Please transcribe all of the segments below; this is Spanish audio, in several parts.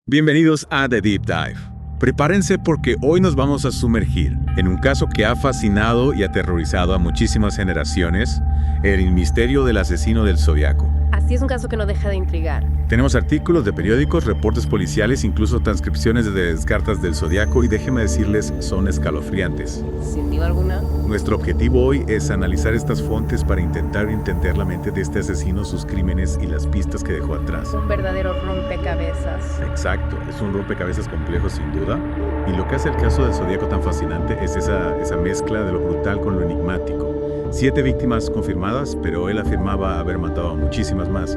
Bienvenidos a The Deep Dive. Prepárense porque hoy nos vamos a sumergir en un caso que ha fascinado y aterrorizado a muchísimas generaciones, el misterio del asesino del Zodiaco. Así es un caso que no deja de intrigar. Tenemos artículos de periódicos, reportes policiales, incluso transcripciones de cartas del Zodiaco y déjenme decirles, son escalofriantes. Sin duda alguna. Nuestro objetivo hoy es analizar estas fuentes para intentar entender la mente de este asesino, sus crímenes y las pistas que dejó atrás. Un verdadero rompecabezas. Exacto, es un rompecabezas complejo sin duda. Y lo que hace el caso del Zodiaco tan fascinante es esa mezcla de lo brutal con lo enigmático. 7 víctimas confirmadas, pero él afirmaba haber matado a muchísimas más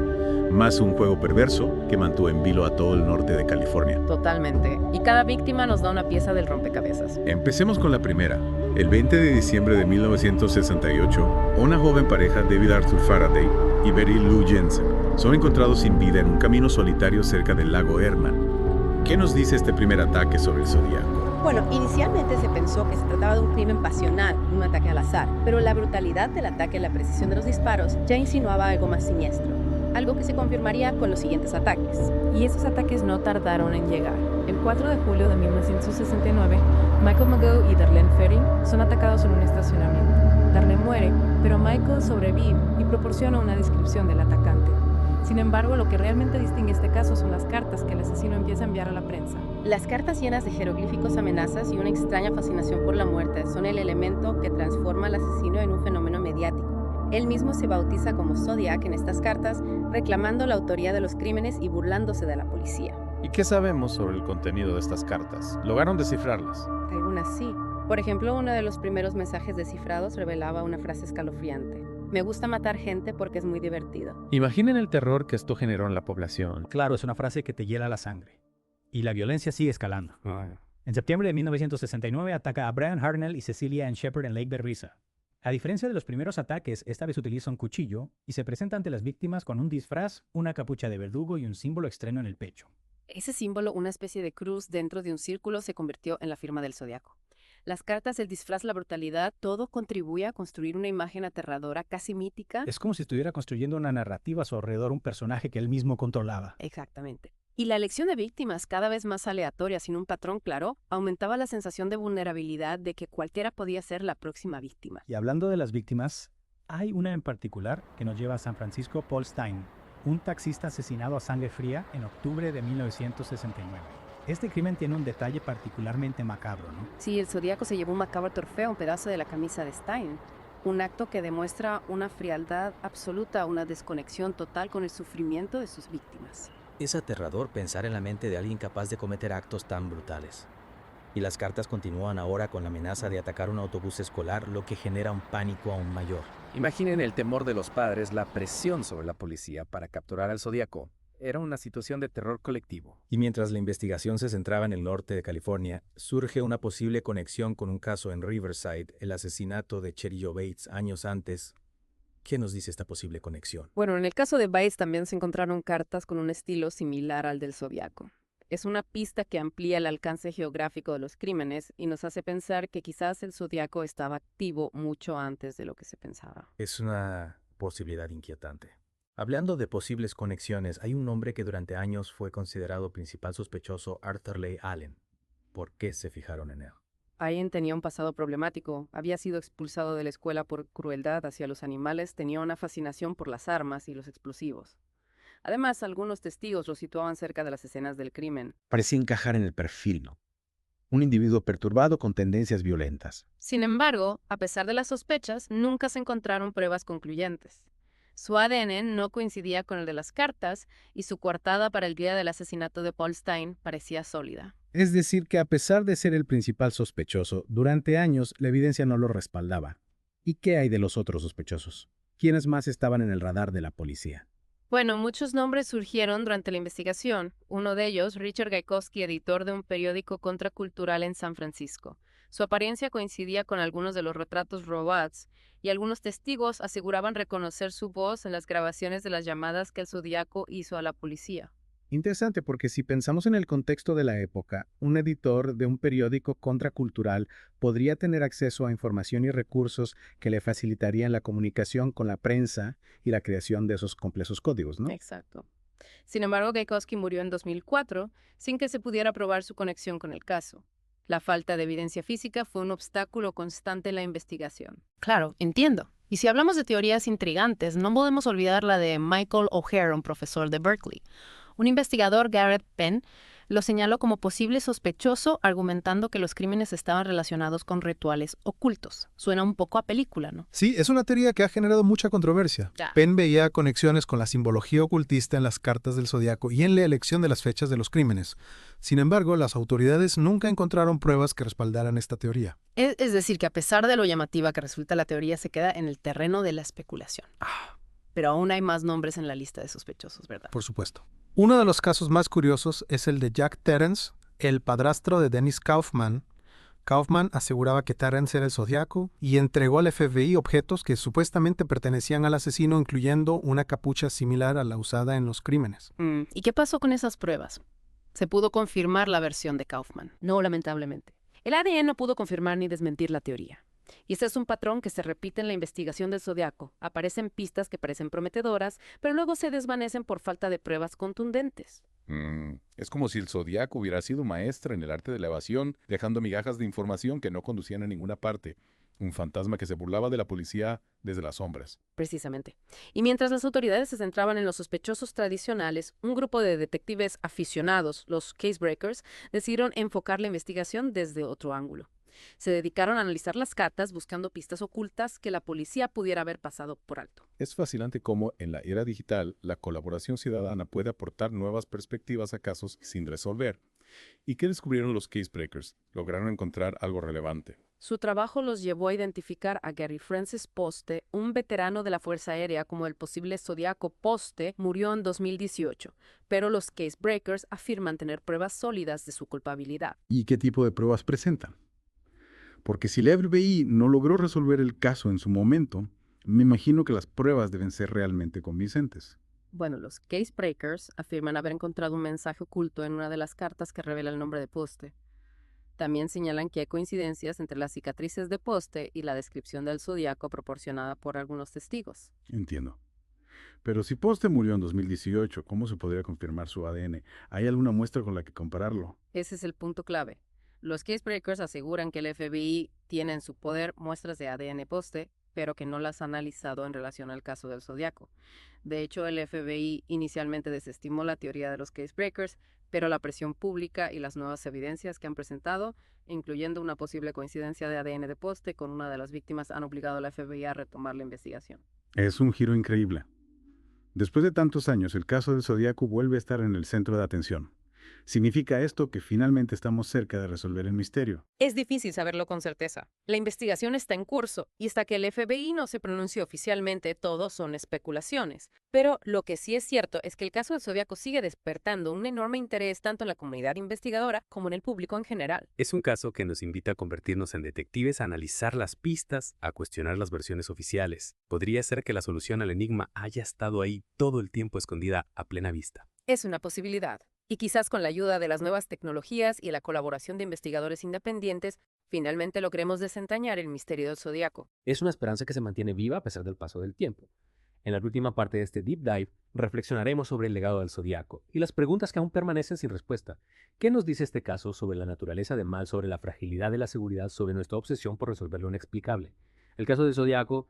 un juego perverso que mantuvo en vilo a todo el norte de California. Totalmente. Y cada víctima nos da una pieza del rompecabezas. Empecemos con la primera. El 20 de diciembre de 1968, una joven pareja, David Arthur Faraday y Betty Lou Jensen, son encontrados sin vida en un camino solitario cerca del lago Herman. ¿Qué nos dice este primer ataque sobre el Zodiaco? Bueno, inicialmente se pensó que se trataba de un crimen pasional, un ataque al azar, pero la brutalidad del ataque y la precisión de los disparos ya insinuaba algo más siniestro, algo que se confirmaría con los siguientes ataques. Y esos ataques no tardaron en llegar. El 4 de julio de 1969, Michael Mageau y Darlene Ferry son atacados en un estacionamiento. Darlene muere, pero Michael sobrevive y proporciona una descripción del atacante. Sin embargo, lo que realmente distingue este caso son las cartas que el asesino empieza a enviar a la prensa. Las cartas llenas de jeroglíficos, amenazas y una extraña fascinación por la muerte son el elemento que transforma al asesino en un fenómeno mediático. Él mismo se bautiza como Zodiac en estas cartas, reclamando la autoría de los crímenes y burlándose de la policía. ¿Y qué sabemos sobre el contenido de estas cartas? ¿Lograron descifrarlas? Algunas sí. Por ejemplo, uno de los primeros mensajes descifrados revelaba una frase escalofriante. Me gusta matar gente porque es muy divertido. Imaginen el terror que esto generó en la población. Claro, es una frase que te hiela la sangre. Y la violencia sigue escalando. En septiembre de 1969 ataca a Brian Harnell y Cecilia Ann Shepard en Lake Berryessa. A diferencia de los primeros ataques, esta vez utiliza un cuchillo y se presenta ante las víctimas con un disfraz, una capucha de verdugo y un símbolo extraño en el pecho. Ese símbolo, una especie de cruz dentro de un círculo, se convirtió en la firma del Zodiaco. Las cartas, el disfraz, la brutalidad, todo contribuye a construir una imagen aterradora, casi mítica. Es como si estuviera construyendo una narrativa a su alrededor, un personaje que él mismo controlaba. Exactamente. Y la elección de víctimas, cada vez más aleatoria, sin un patrón claro, aumentaba la sensación de vulnerabilidad de que cualquiera podía ser la próxima víctima. Y hablando de las víctimas, hay una en particular que nos lleva a San Francisco, Paul Stine, un taxista asesinado a sangre fría en octubre de 1969. Este crimen tiene un detalle particularmente macabro, ¿no? Sí, el Zodíaco se llevó un macabro trofeo, un pedazo de la camisa de Stein. Un acto que demuestra una frialdad absoluta, una desconexión total con el sufrimiento de sus víctimas. Es aterrador pensar en la mente de alguien capaz de cometer actos tan brutales. Y las cartas continúan ahora con la amenaza de atacar un autobús escolar, lo que genera un pánico aún mayor. Imaginen el temor de los padres, la presión sobre la policía para capturar al Zodíaco. Era una situación de terror colectivo. Y mientras la investigación se centraba en el norte de California, surge una posible conexión con un caso en Riverside, el asesinato de Cheri Jo Bates años antes. ¿Qué nos dice esta posible conexión? Bueno, en el caso de Bates también se encontraron cartas con un estilo similar al del Zodíaco. Es una pista que amplía el alcance geográfico de los crímenes y nos hace pensar que quizás el Zodíaco estaba activo mucho antes de lo que se pensaba. Es una posibilidad inquietante. Hablando de posibles conexiones, hay un hombre que durante años fue considerado principal sospechoso, Arthur Leigh Allen. ¿Por qué se fijaron en él? Allen tenía un pasado problemático, había sido expulsado de la escuela por crueldad hacia los animales, tenía una fascinación por las armas y los explosivos. Además, algunos testigos lo situaban cerca de las escenas del crimen. Parecía encajar en el perfil, ¿no? Un individuo perturbado con tendencias violentas. Sin embargo, a pesar de las sospechas, nunca se encontraron pruebas concluyentes. Su ADN no coincidía con el de las cartas y su coartada para el día del asesinato de Paul Stine parecía sólida. Es decir, que a pesar de ser el principal sospechoso, durante años la evidencia no lo respaldaba. ¿Y qué hay de los otros sospechosos? ¿Quiénes más estaban en el radar de la policía? Bueno, muchos nombres surgieron durante la investigación. Uno de ellos, Richard Gaikowski, editor de un periódico contracultural en San Francisco. Su apariencia coincidía con algunos de los retratos robados y algunos testigos aseguraban reconocer su voz en las grabaciones de las llamadas que el Zodíaco hizo a la policía. Interesante porque si pensamos en el contexto de la época, un editor de un periódico contracultural podría tener acceso a información y recursos que le facilitarían la comunicación con la prensa y la creación de esos complejos códigos, ¿no? Exacto. Sin embargo, Gaikowski murió en 2004 sin que se pudiera probar su conexión con el caso. La falta de evidencia física fue un obstáculo constante en la investigación. Claro, entiendo. Y si hablamos de teorías intrigantes, no podemos olvidar la de Michael O'Hare, un profesor de Berkeley. Un investigador, Garrett Penn, lo señaló como posible sospechoso, argumentando que los crímenes estaban relacionados con rituales ocultos. Suena un poco a película, ¿no? Sí, es una teoría que ha generado mucha controversia. Ya. Penn veía conexiones con la simbología ocultista en las cartas del zodiaco y en la elección de las fechas de los crímenes. Sin embargo, las autoridades nunca encontraron pruebas que respaldaran esta teoría. Es decir, que a pesar de lo llamativa que resulta la teoría, se queda en el terreno de la especulación. Pero aún hay más nombres en la lista de sospechosos, ¿verdad? Por supuesto. Uno de los casos más curiosos es el de Jack Terence, el padrastro de Dennis Kaufman. Kaufman aseguraba que Terence era el zodiaco y entregó al FBI objetos que supuestamente pertenecían al asesino, incluyendo una capucha similar a la usada en los crímenes. ¿Y qué pasó con esas pruebas? ¿Se pudo confirmar la versión de Kaufman? No, lamentablemente. El ADN no pudo confirmar ni desmentir la teoría. Y este es un patrón que se repite en la investigación del zodiaco. Aparecen pistas que parecen prometedoras, pero luego se desvanecen por falta de pruebas contundentes. Es como si el zodiaco hubiera sido maestra en el arte de la evasión, dejando migajas de información que no conducían a ninguna parte. Un fantasma que se burlaba de la policía desde las sombras. Precisamente. Y mientras las autoridades se centraban en los sospechosos tradicionales, un grupo de detectives aficionados, los casebreakers, decidieron enfocar la investigación desde otro ángulo. Se dedicaron a analizar las cartas buscando pistas ocultas que la policía pudiera haber pasado por alto. Es fascinante cómo, en la era digital, la colaboración ciudadana puede aportar nuevas perspectivas a casos sin resolver. ¿Y qué descubrieron los casebreakers? Lograron encontrar algo relevante. Su trabajo los llevó a identificar a Gary Francis Poste, un veterano de la Fuerza Aérea, como el posible zodiaco. Poste murió en 2018, pero los casebreakers afirman tener pruebas sólidas de su culpabilidad. ¿Y qué tipo de pruebas presentan? Porque si el FBI no logró resolver el caso en su momento, me imagino que las pruebas deben ser realmente convincentes. Bueno, los casebreakers afirman haber encontrado un mensaje oculto en una de las cartas que revela el nombre de Poste. También señalan que hay coincidencias entre las cicatrices de Poste y la descripción del zodiaco proporcionada por algunos testigos. Entiendo. Pero si Poste murió en 2018, ¿cómo se podría confirmar su ADN? ¿Hay alguna muestra con la que compararlo? Ese es el punto clave. Los casebreakers aseguran que el FBI tiene en su poder muestras de ADN Poste, pero que no las ha analizado en relación al caso del zodiaco. De hecho, el FBI inicialmente desestimó la teoría de los casebreakers, pero la presión pública y las nuevas evidencias que han presentado, incluyendo una posible coincidencia de ADN de Poste con una de las víctimas, han obligado a la FBI a retomar la investigación. Es un giro increíble. Después de tantos años, el caso del Zodíaco vuelve a estar en el centro de atención. ¿Significa esto que finalmente estamos cerca de resolver el misterio? Es difícil saberlo con certeza. La investigación está en curso y hasta que el FBI no se pronuncie oficialmente, todo son especulaciones. Pero lo que sí es cierto es que el caso del Zodíaco sigue despertando un enorme interés tanto en la comunidad investigadora como en el público en general. Es un caso que nos invita a convertirnos en detectives, a analizar las pistas, a cuestionar las versiones oficiales. Podría ser que la solución al enigma haya estado ahí todo el tiempo escondida a plena vista. Es una posibilidad. Y quizás con la ayuda de las nuevas tecnologías y la colaboración de investigadores independientes, finalmente logremos desentrañar el misterio del Zodíaco. Es una esperanza que se mantiene viva a pesar del paso del tiempo. En la última parte de este Deep Dive, reflexionaremos sobre el legado del Zodíaco y las preguntas que aún permanecen sin respuesta. ¿Qué nos dice este caso sobre la naturaleza del mal, sobre la fragilidad de la seguridad, sobre nuestra obsesión por resolver lo inexplicable? El caso del Zodíaco,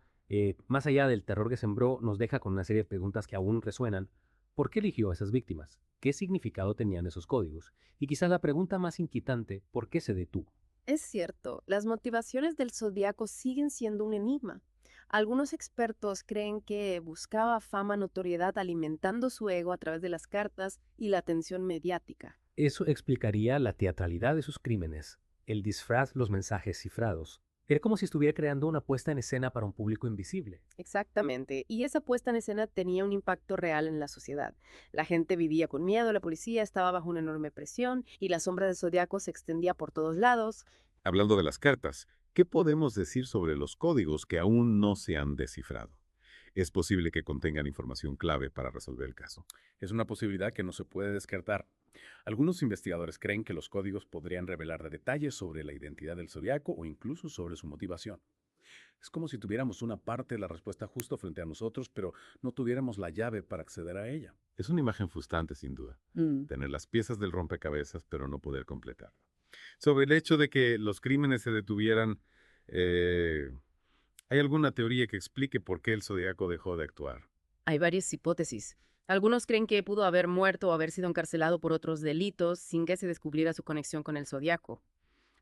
más allá del terror que sembró, nos deja con una serie de preguntas que aún resuenan. ¿Por qué eligió a esas víctimas? ¿Qué significado tenían esos códigos? Y quizás la pregunta más inquietante, ¿por qué se detuvo? Es cierto, las motivaciones del Zodíaco siguen siendo un enigma. Algunos expertos creen que buscaba fama, notoriedad, alimentando su ego a través de las cartas y la atención mediática. Eso explicaría la teatralidad de sus crímenes, el disfraz, los mensajes cifrados. Era como si estuviera creando una puesta en escena para un público invisible. Exactamente, y esa puesta en escena tenía un impacto real en la sociedad. La gente vivía con miedo, la policía estaba bajo una enorme presión y la sombra del Zodíaco se extendía por todos lados. Hablando de las cartas, ¿qué podemos decir sobre los códigos que aún no se han descifrado? Es posible que contengan información clave para resolver el caso. Es una posibilidad que no se puede descartar. Algunos investigadores creen que los códigos podrían revelar detalles sobre la identidad del zodiaco o incluso sobre su motivación. Es como si tuviéramos una parte de la respuesta justo frente a nosotros, pero no tuviéramos la llave para acceder a ella. Es una imagen frustrante, sin duda. Tener las piezas del rompecabezas, pero no poder completarlo. Sobre el hecho de que los crímenes se detuvieran, ¿hay alguna teoría que explique por qué el Zodíaco dejó de actuar? Hay varias hipótesis. Algunos creen que pudo haber muerto o haber sido encarcelado por otros delitos sin que se descubriera su conexión con el Zodíaco.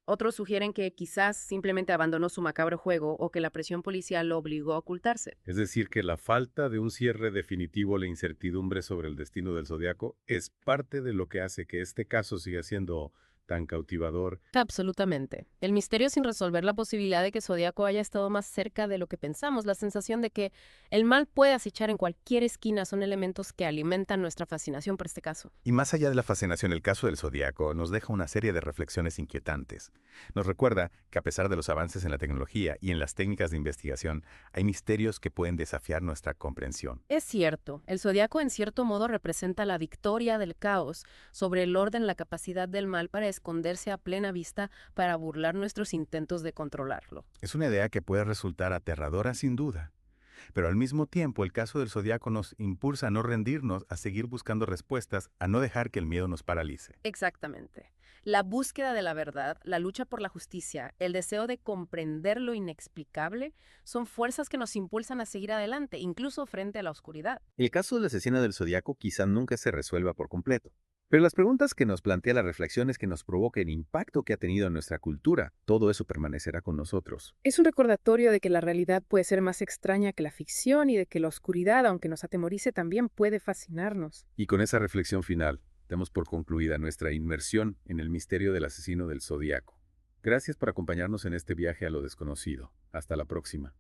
Otros sugieren que quizás simplemente abandonó su macabro juego o que la presión policial lo obligó a ocultarse. Es decir, que la falta de un cierre definitivo o la incertidumbre sobre el destino del Zodíaco es parte de lo que hace que este caso siga siendo tan cautivador. Absolutamente. El misterio sin resolver la posibilidad de que Zodíaco haya estado más cerca de lo que pensamos, la sensación de que el mal puede acechar en cualquier esquina son elementos que alimentan nuestra fascinación por este caso. Y más allá de la fascinación, el caso del Zodíaco nos deja una serie de reflexiones inquietantes. Nos recuerda que a pesar de los avances en la tecnología y en las técnicas de investigación, hay misterios que pueden desafiar nuestra comprensión. Es cierto, el Zodíaco en cierto modo representa la victoria del caos sobre el orden, la capacidad del mal para esconderse a plena vista para burlar nuestros intentos de controlarlo. Es una idea que puede resultar aterradora sin duda. Pero al mismo tiempo, el caso del Zodíaco nos impulsa a no rendirnos, a seguir buscando respuestas, a no dejar que el miedo nos paralice. Exactamente. La búsqueda de la verdad, la lucha por la justicia, el deseo de comprender lo inexplicable, son fuerzas que nos impulsan a seguir adelante, incluso frente a la oscuridad. El caso del asesino del Zodíaco quizá nunca se resuelva por completo. Pero las preguntas que nos plantea, las reflexiones que nos provoca, el impacto que ha tenido en nuestra cultura, todo eso permanecerá con nosotros. Es un recordatorio de que la realidad puede ser más extraña que la ficción y de que la oscuridad, aunque nos atemorice, también puede fascinarnos. Y con esa reflexión final, damos por concluida nuestra inmersión en el misterio del asesino del Zodíaco. Gracias por acompañarnos en este viaje a lo desconocido. Hasta la próxima.